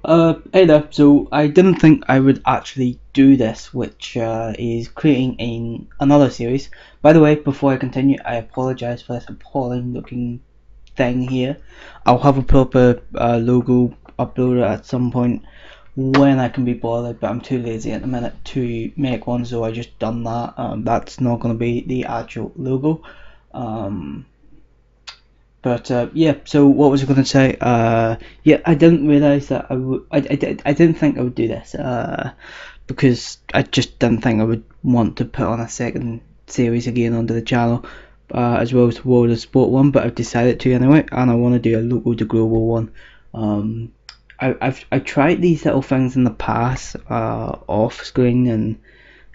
Hey there. So I didn't think I would actually do this, which is creating another series. By the way, before I continue, I apologise for this appalling looking thing here. I'll have a proper logo uploaded at some point when I can be bothered, but I'm too lazy at the minute to make one, so I just done that. That's not going to be the actual logo. But yeah, so what was I going to say? Yeah, I didn't realise that I would. I didn't think I would do this because I just didn't think I would want to put on a second series again onto the channel, as well as the World of Sport one. But I've decided to anyway, and I want to do a local to global one. I've tried these little things in the past off screen, and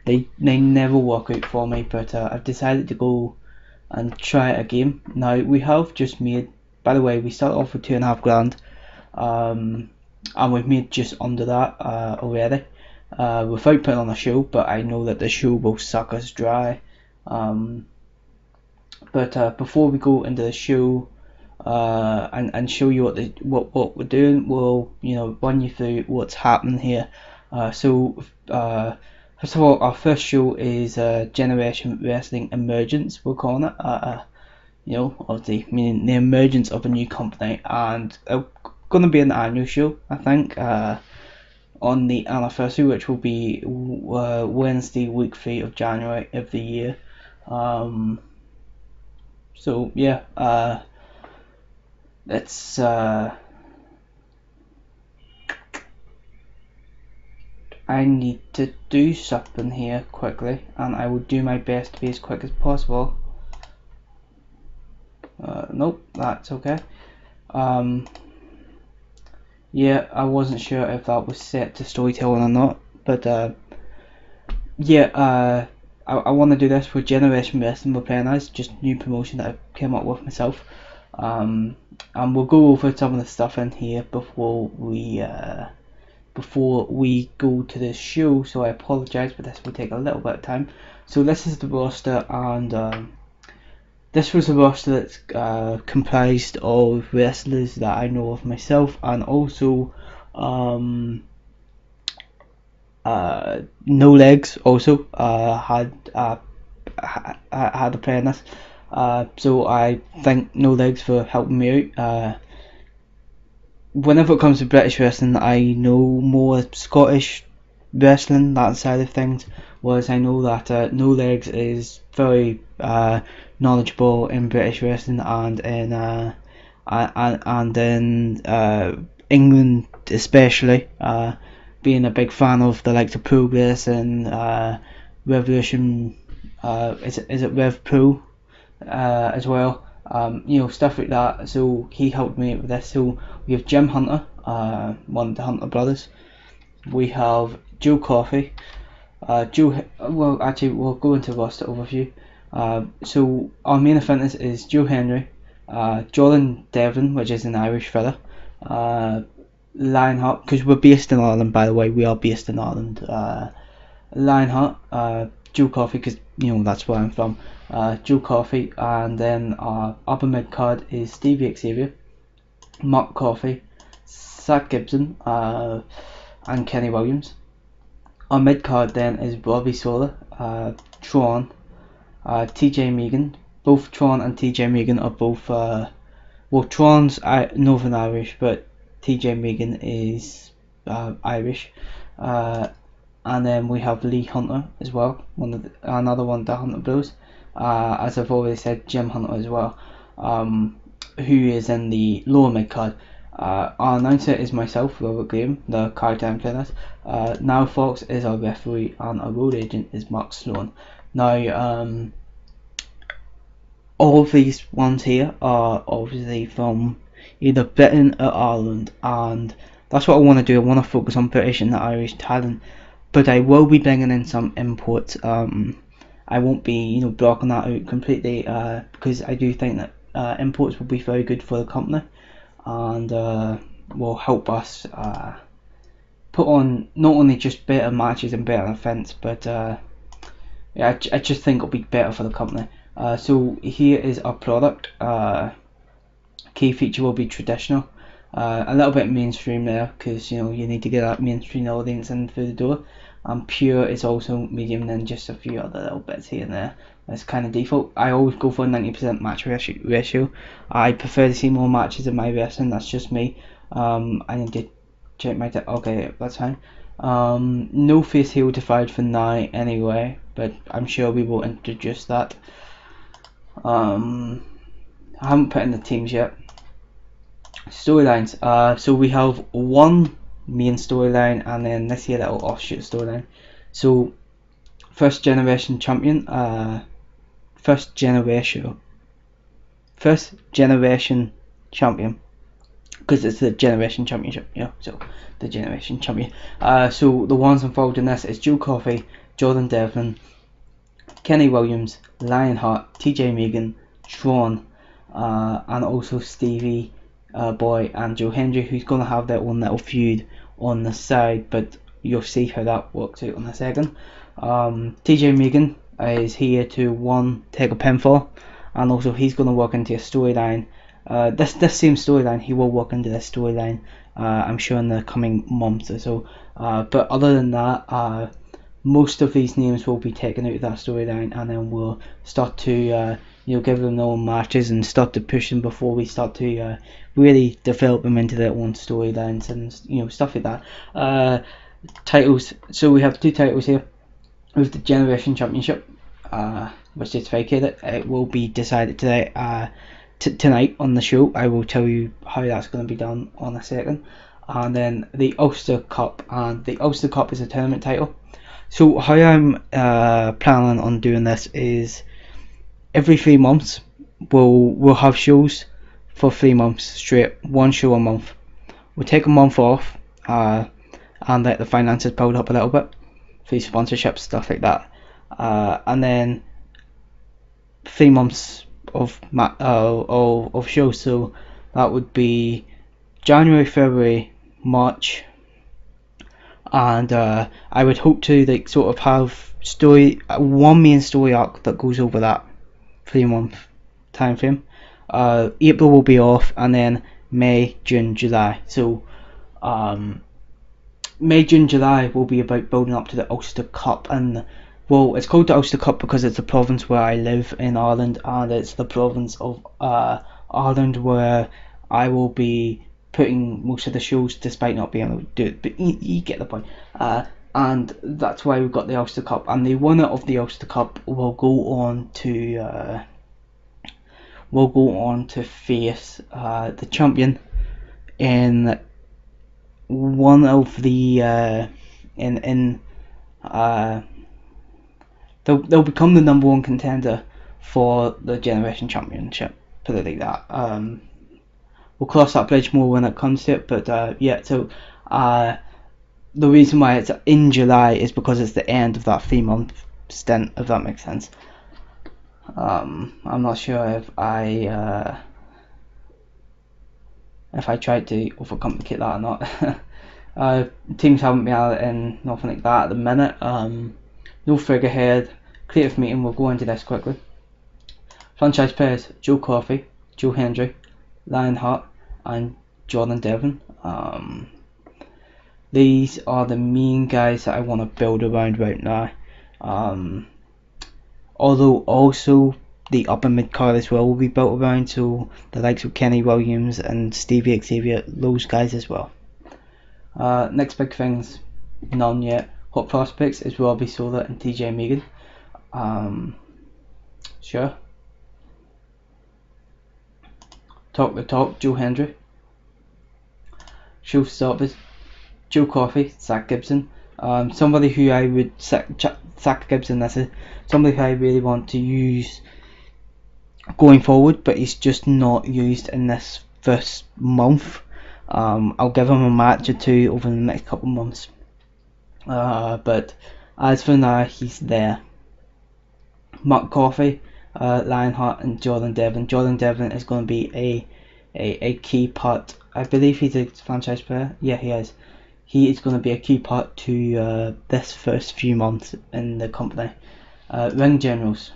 they never work out for me. But I've decided to go and try it again. Now we have just made, by the way, we started off with 2.5 grand, and we've made just under that already, without putting on a show. But I know that the show will suck us dry. But before we go into the show and show you what we're doing, we'll run you through what's happening here. First of all, our first show is Generation Wrestling Emergence, we're calling it. Obviously meaning the emergence of a new company, and it's going to be an annual show, I think, on the anniversary, which will be Wednesday, week 3 of January of the year. So yeah, it's I need to do something here quickly, and I will do my best to be as quick as possible. Nope, that's okay. Yeah, I wasn't sure if that was set to storytelling or not, but yeah, I want to do this for Generation Wrestling. We're playing as just new promotion that I came up with myself, and we'll go over some of the stuff in here before we go to the show. So I apologise, but this will take a little bit of time. So this is the roster, and this was a roster that's comprised of wrestlers that I know of myself, and also No Legs also had a play in this. So I thank No Legs for helping me out. Whenever it comes to British wrestling, I know more Scottish wrestling, that side of things, whereas I know that No Legs is very knowledgeable in British wrestling and in England especially, being a big fan of the likes of Progress and Revolution. Is it Rev Pro as well? Stuff like that. So he helped me with this. So we have Jim Hunter, one of the Hunter brothers. We have Joe Coffey. Well, actually, we'll go into the roster overview. So our main offenders is Joe Henry, Jordan Devlin, which is an Irish fella, Lionheart, because we're based in Ireland, by the way. We are based in Ireland. Lionheart, Joe Coffey, because that's where I'm from. Joe Coffey, and then our upper mid card is Stevie Xavier, Mark Coffey, Zach Gibson, and Kenny Williams. Our mid card then is Robbie Sola, Tron, TJ Megan. Both Tron and TJ Megan are both well, Tron's Northern Irish, but TJ Megan is Irish. And then we have Lee Hunter as well, another one of the Hunter Bros. As I've already said, Jim Hunter as well, who is in the lower mid card. Our announcer is myself, Robert Graham, the character I'm playing as. Now Fox is our referee, and our road agent is Mark Sloan. Now, all of these ones here are obviously from either Britain or Ireland, and that's what I want to do. I want to focus on British and Irish talent, but I will be bringing in some imports. I won't be blocking that out completely, because I do think that imports will be very good for the company, and will help us put on not only just better matches and better events, but yeah, I just think it'll be better for the company. So here is our product. Key feature will be traditional. A little bit mainstream there, because you need to get that mainstream audience in through the door. And pure is also medium, then just a few other little bits here and there. That's kind of default. I always go for a 90% match ratio. I prefer to see more matches in my wrestling. That's just me. I need to check my okay, that's fine. No face heel divide for now anyway, but I'm sure we will introduce that. I haven't put in the teams yet. Storylines. So we have one main storyline, and then this here little offshoot storyline. So first generation champion. First generation champion, because it's the generation championship. So the generation champion. So the ones involved in this is Joe Coffey, Jordan Devlin, Kenny Williams, Lionheart, TJ Megan, Sean, and also Stevie Boy and Joe Hendry, who's going to have their own little feud on the side, but you'll see how that works out in a second. TJ Megan is here to take a pinfall, and also he's going to work into a storyline. This same storyline, he will work into this storyline, I'm sure, in the coming months or so. But other than that, most of these names will be taken out of that storyline, and then we'll start to give them their own matches and start to push them before we start to really develop them into their own storylines and stuff like that. Titles. So we have two titles here. With the Generation Championship, which is vacated. It will be decided today, tonight on the show. I will tell you how that's going to be done on a second. And then the Ulster Cup, and the Ulster Cup is a tournament title. So how I'm planning on doing this is every 3 months we'll have shows for 3 months straight, one show a month. We'll take a month off and let the finances build up a little bit, through sponsorships, stuff like that, and then 3 months of shows. So that would be January, February, March, and I would hope to sort of have one main story arc that goes over that 3 month time frame. April will be off, and then May, June, July. So May, June, July will be about building up to the Ulster Cup, and well, it's called the Ulster Cup because it's the province where I live in Ireland, and it's the province of Ireland where I will be putting most of the shows, despite not being able to do it. But you get the point. And that's why we've got the Ulster Cup, and the winner of the Ulster Cup will go on to face the champion in one of the they'll become the number one contender for the Generation Championship, put it like that. We'll cross that bridge more when it comes to it, but yeah, so the reason why it's in July is because it's the end of that 3 month stint, if that makes sense. I'm not sure if I tried to overcomplicate that or not. Teams haven't been out in nothing like that at the minute. No figurehead. Creative meeting, we'll go into this quickly. Franchise players: Joe Coffey, Joe Hendry, Lionheart, and Jordan Devlin. These are the main guys that I want to build around right now. Although also the upper mid card as well will be built around, so the likes of Kenny Williams and Stevie Xavier, those guys as well. Next big things, none yet. Hot prospects is Robbie Sola and TJ Megan. Sure. Talk the talk, Joe Hendry. Showstoppers, Joe Coffey, Zach Gibson. Somebody who I would Zach Gibson. This is somebody who I really want to use going forward, but he's just not used in this first month. I'll give him a match or two over the next couple of months. But as for now, he's there. Mark Coffey, Lionheart, and Jordan Devlin. Jordan Devlin is going to be a key part. I believe he's a franchise player. Yeah, he is. He is going to be a key part to this first few months in the company. Ring generals: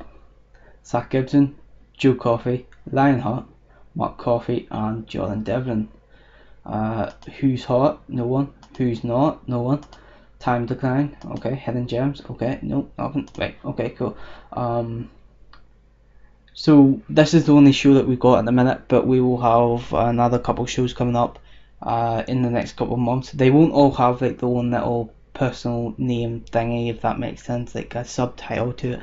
Zach Gibson, Joe Coffey, Lionheart, Mark Coffey, and Jordan Devlin. Who's hot? No one. Who's not? No one. Time decline. Okay. Hidden gems. Okay. No, nothing. Right. Okay. Cool. So this is the only show that we've got at the minute, but we will have another couple shows coming up in the next couple of months. They won't all have like the one little personal name thingy, if that makes sense, like a subtitle to it.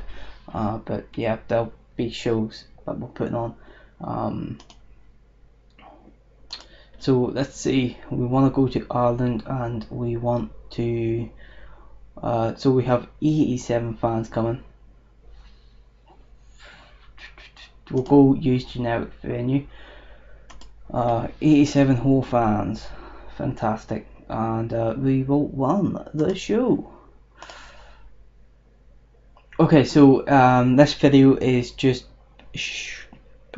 But yeah, there'll be shows that we're putting on. So let's see. We want to go to Ireland, and we want to. So we have 87 fans coming. We'll go use generic venue. 87 whole fans, fantastic, and we will run the show. Okay, so this video is just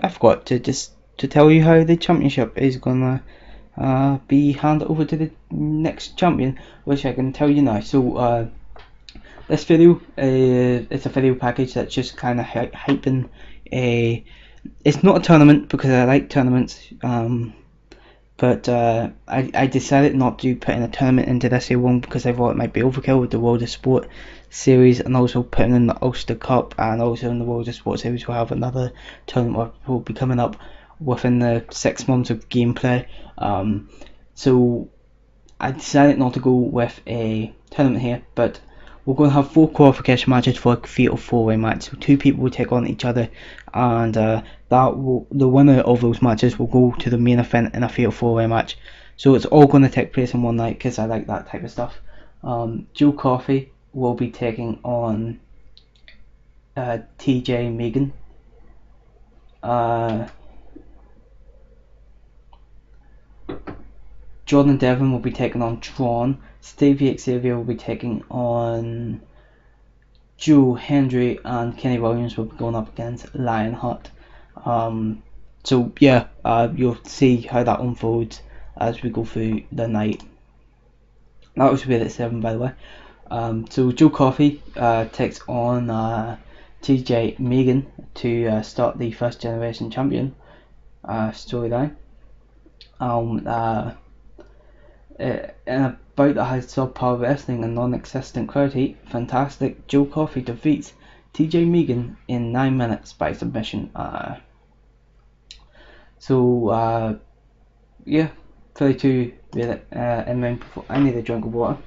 I forgot to tell you how the championship is gonna be handed over to the next champion, which I can tell you now. So this video it's a video package that's just kind of hyping it's not a tournament because I like tournaments, but I decided not to put in a tournament into this year one because I thought it might be overkill with the World of Sport series, and also putting in the Ulster Cup, and also in the World of Sport series we'll have another tournament will be coming up within the 6 months of gameplay. So I decided not to go with a tournament here, but we're going to have 4 qualification matches for a fatal 4-way match. So 2 people will take on each other, and the winner of those matches will go to the main event in a fatal 4-way match. So it's all going to take place in one night because I like that type of stuff. Joe Coffey will be taking on TJ Megan. Jordan Devon will be taking on Tron. Stevie Xavier will be taking on Joe Hendry, and Kenny Williams will be going up against Lionheart. So yeah, you'll see how that unfolds as we go through the night. That was rated at 7, by the way. So Joe Coffey takes on TJ Megan to start the first generation champion storyline. In a bout that has subpar wrestling and non-existent crowd heat, fantastic, Joe Coffey defeats TJ Megan in 9 minutes by submission. Yeah, 32 really. I need a drink of water.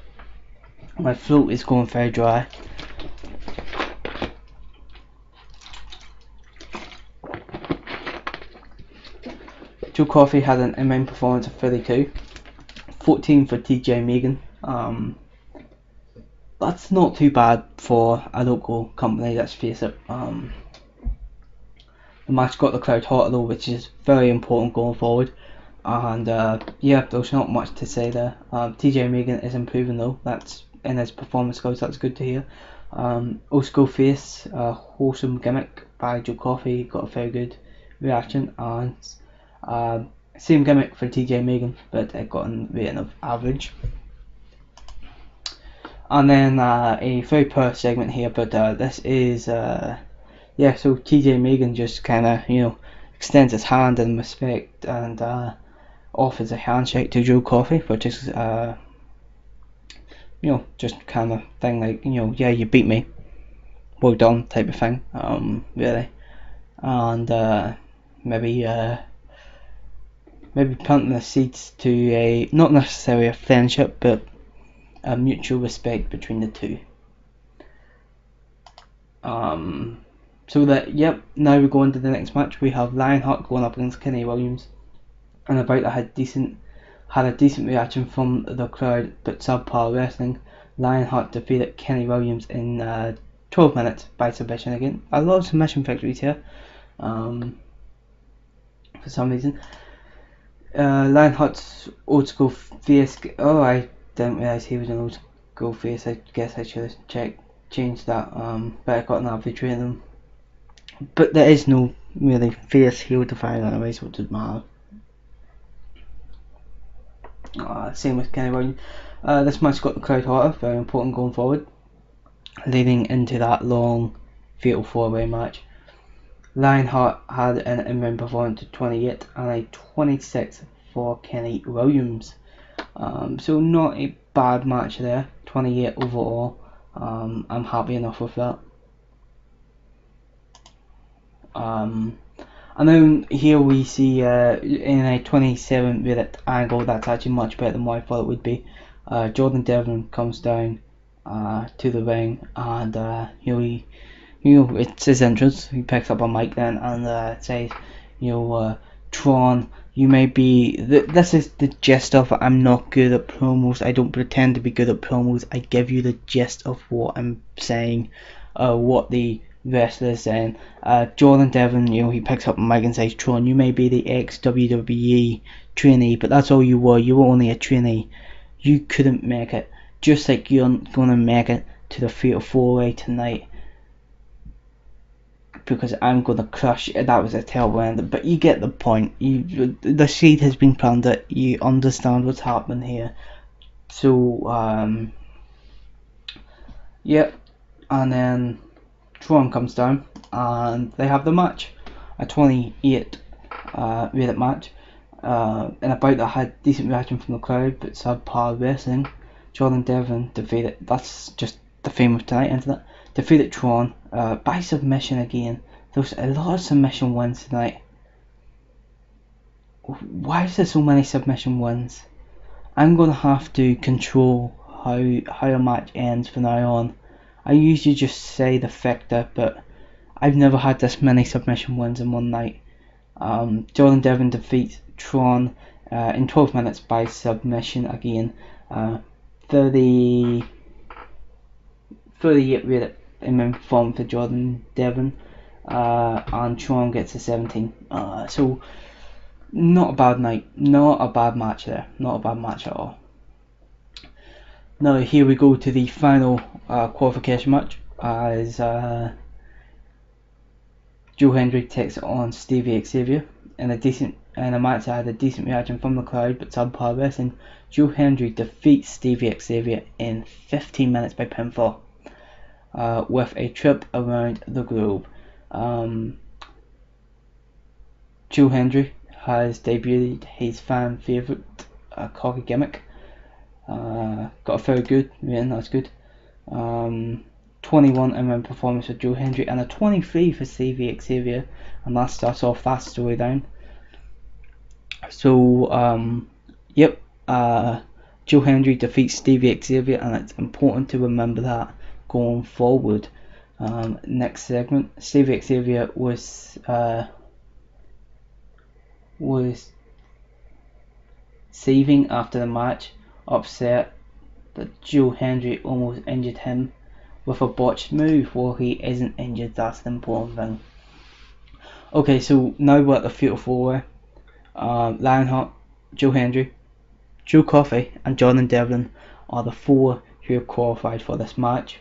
My throat is going very dry. Joe Coffey had an in-ring performance of 32. 14 for TJ Megan. That's not too bad for a local company, let's face it. The match got the crowd hot though, which is very important going forward. And yeah, there's not much to say there. TJ Megan is improving though. That's in his performance skills. That's good to hear. Old School Face, wholesome gimmick by Joe Coffey, got a very good reaction, and same gimmick for TJ Megan, but it got a rating of average. And then a very poor segment here, but this is yeah. So TJ Megan just kind of extends his hand in respect and offers a handshake to Joe Coffey, which is just kind of thing like yeah, you beat me, well done type of thing, really, and maybe planting the seeds to a not necessarily a friendship, but a mutual respect between the two. So that now we go into the next match. We have Lionheart going up against Kenny Williams, and about that had a decent reaction from the crowd, but subpar wrestling. Lionheart defeated Kenny Williams in 12 minutes by submission again. A lot of submission victories here, for some reason. Lionheart's Old School Face. Oh, I didn't realise he was an Old School Face. I guess I should have changed that. But I got an average rating. But there is no really face heel divide anyway, so it doesn't matter. Same with Kenny Williams. This match got the crowd hotter, very important going forward, leading into that long fatal 4-way match. Lionheart had an in-ring performance of 28 and a 26 for Kenny Williams. So not a bad match there, 28 overall. I'm happy enough with that. And then here we see in a 27-minute angle that's actually much better than what I thought it would be. Jordan Devlin comes down to the ring, and it's his entrance. He picks up a mic then and says, Tron, you may be. This is the gist of it. I'm not good at promos. I don't pretend to be good at promos. I give you the gist of what I'm saying, what the wrestler is saying. Jordan Devlin, he picks up a mic and says, Tron, you may be the ex-WWE trainee, but that's all you were. You were only a trainee. You couldn't make it. Just like you're gonna make it to the Fatal 4-Way tonight, because I'm gonna crush it. That was a terrible ending, but you get the point. The seed has been planted. You understand what's happening here. So yeah, and then Tron comes down and they have the match, a 28 rated match. And about that had decent reaction from the crowd, but subpar wrestling. Jordan Devlin defeated. That's just the theme of tonight, isn't it? Defeated Tron by submission again. There's a lot of submission wins tonight. Why is there so many submission wins? I'm gonna have to control how a match ends from now on. I usually just say the victor, but I've never had this many submission wins in one night. Jordan Devlin defeats Tron in 12 minutes by submission again. 38 rated in form for Jordan Devlin, and Tron gets a 17. So not a bad night, not a bad match there, not a bad match at all. Now here we go to the final qualification match, as Joe Hendry takes it on Stevie Xavier in a match that had a decent reaction from the crowd, but subpar wrestling. Joe Hendry defeats Stevie Xavier in 15 minutes by pinfall, with a trip around the globe. Joe Hendry has debuted his fan favourite cocky gimmick. Got a very good rating, that's good. 21 in performance for Joe Hendry and a 23 for Stevie Xavier, and that starts off that story down. So yep, Joe Hendry defeats Stevie Xavier, and it's important to remember that going forward. Next segment, Stevie Xavier was saving after the match, upset that Joe Hendry almost injured him with a botched move. Well, he isn't injured, that's the important thing. Okay, so now we're at the Fatal 4-Way. Lionheart, Joe Hendry, Joe Coffey and Jordan Devlin are the four who have qualified for this match,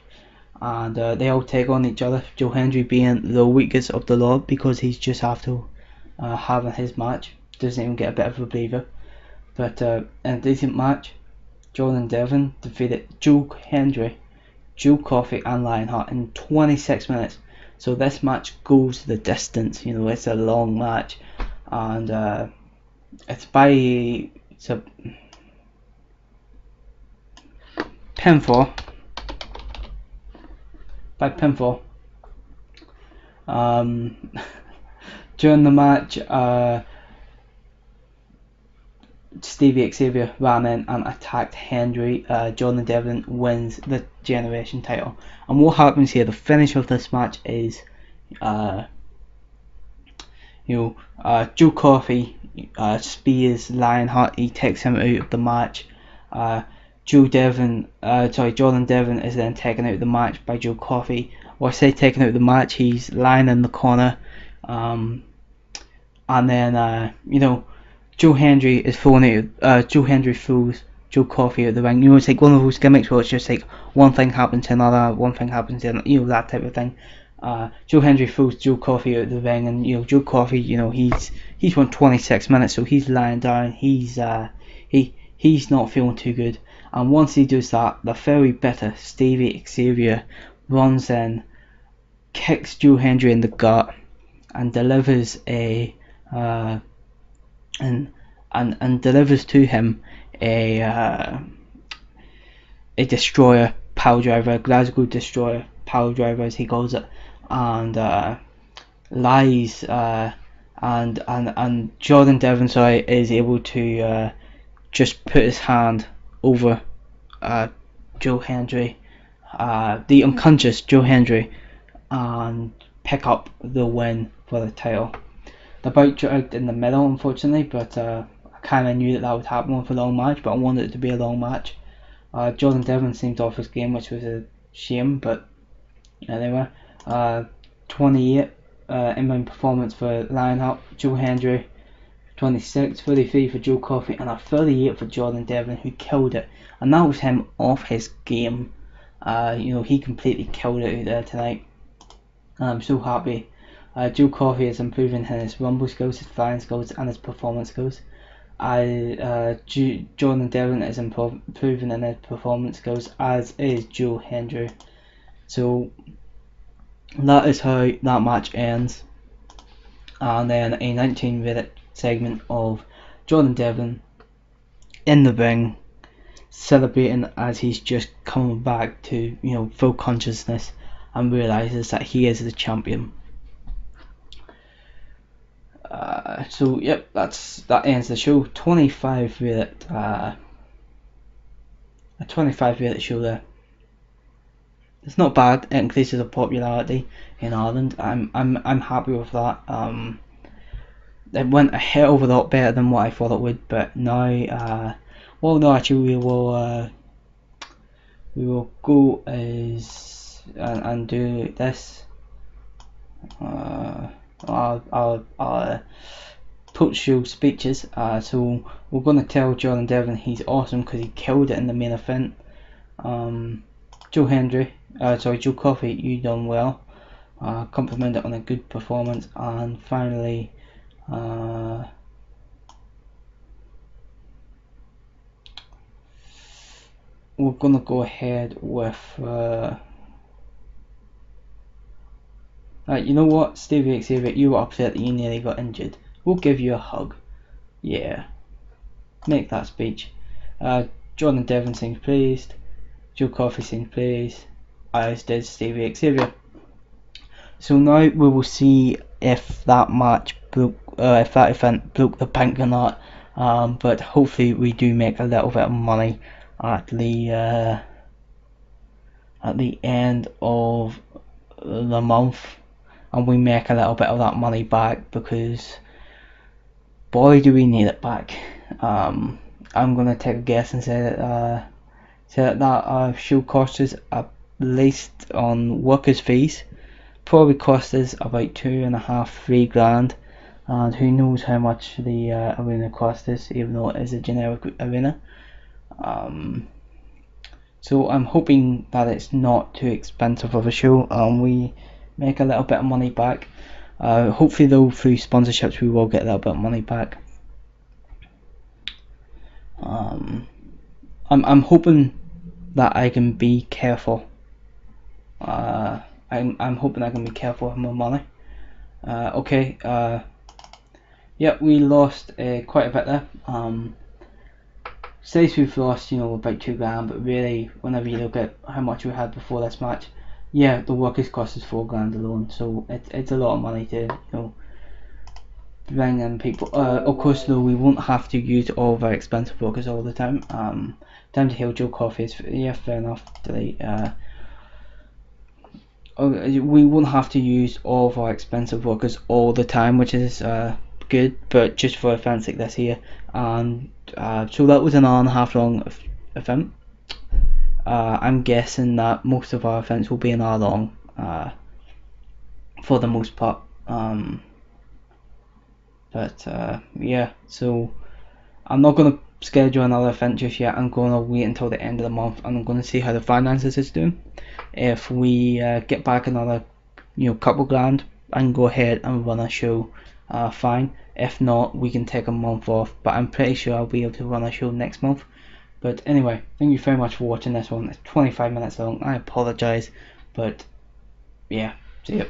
and they all take on each other, Joe Hendry being the weakest of the lot because he's just after having his match, doesn't even get a bit of a breather. But in a decent match, Jordan Devlin defeated Joe Hendry, Joe Coffey and Lionheart in 26 minutes. So this match goes the distance, it's a long match, and it's by pinfall. During the match, Stevie Xavier ran in and attacked Hendry. Jordan Devlin wins the Generation title. And what happens here, the finish of this match is, Joe Coffey spears Lionheart. He takes him out of the match. Jordan Devlin is then taken out of the match by Joe Coffey. Or I say taken out of the match, he's lying in the corner. And then Joe Hendry is thrown out. Joe Hendry throws Joe Coffey out the ring. It's like one of those gimmicks where it's just like one thing happens to another, one thing happens to another, that type of thing. Joe Hendry throws Joe Coffey out the ring, and Joe Coffey, he's won 26 minutes, so he's lying down. He's not feeling too good. And once he does that, the very bitter Stevie Xavier runs in, kicks Joe Hendry in the gut, and delivers a and delivers to him a destroyer power driver, Glasgow destroyer power driver as he calls it, and lies and Jordan Devlin is able to just put his hand over Joe Hendry, the unconscious Joe Hendry, and pick up the win for the title. The bout dragged in the middle, unfortunately, but I kind of knew that would happen with a long match, but I wanted it to be a long match. Jordan Devlin seemed off his game, which was a shame, but anyway. 28 in-ring performance for Lionheart. Joe Hendry, 26, 33 for Joe Coffey, and a 38 for Jordan Devlin, who killed it. And that was him off his game. He completely killed it out there tonight. I'm so happy. Joe Coffey is improving his rumble skills, his flying skills, and his performance skills. Jordan Devlin is improving in his performance skills, as is Joe Hendry. So that is how that match ends. And then a 19-minute segment of Jordan Devlin in the ring, celebrating as he's just coming back to full consciousness and realizes that he is the champion. So yep, that ends the show. 25 minute, a 25-minute show there. It's not bad. It increases the popularity in Ireland. I'm happy with that. It went a hell of a lot better than what I thought it would. But now, actually, we will go and do this. Our post-show speeches. So we're gonna tell Jordan Devlin he's awesome because he killed it in the main event. Joe Coffey, you done well. Complimented on a good performance, and finally, we're gonna go ahead with. You know what, Stevie Xavier, you were upset that you nearly got injured. We'll give you a hug. Yeah. Make that speech. Jordan Devlin seems pleased. Joe Coffey seems pleased. As did Stevie Xavier. So now we will see if that match if that event broke the bank or not. But hopefully we do make a little bit of money at the end of the month. And we make a little bit of that money back, because boy do we need it back. I'm gonna take a guess and say that show cost us at least on workers' fees, probably cost us about $2.5–3 grand, and who knows how much the arena cost us, even though it is a generic arena. So I'm hoping that it's not too expensive of a show, and we make a little bit of money back. Hopefully though, through sponsorships we will get a little bit of money back. I'm hoping that I can be careful. I'm hoping I can be careful with my money. Okay. Yeah, we lost quite a bit there. Says we've lost, about $2 grand, but really, whenever you look at how much we had before this match, yeah, the workers cost us $4 grand alone, so it's a lot of money to bring in people. Of course, though, we won't have to use all of our expensive workers all the time. Time to heal Joe Coffey is fair enough. We won't have to use all of our expensive workers all the time, which is good, but just for events like this here. And so that was an hour-and-a-half long event. I'm guessing that most of our events will be an hour long, for the most part. Yeah, so I'm not going to schedule another event just yet. I'm going to wait until the end of the month, and I'm going to see how the finances is doing. If we get back another couple grand, I can go ahead and run a show, fine. If not, we can take a month off, but I'm pretty sure I'll be able to run a show next month. But anyway, thank you very much for watching this one. It's 25 minutes long. I apologise, but yeah, see you.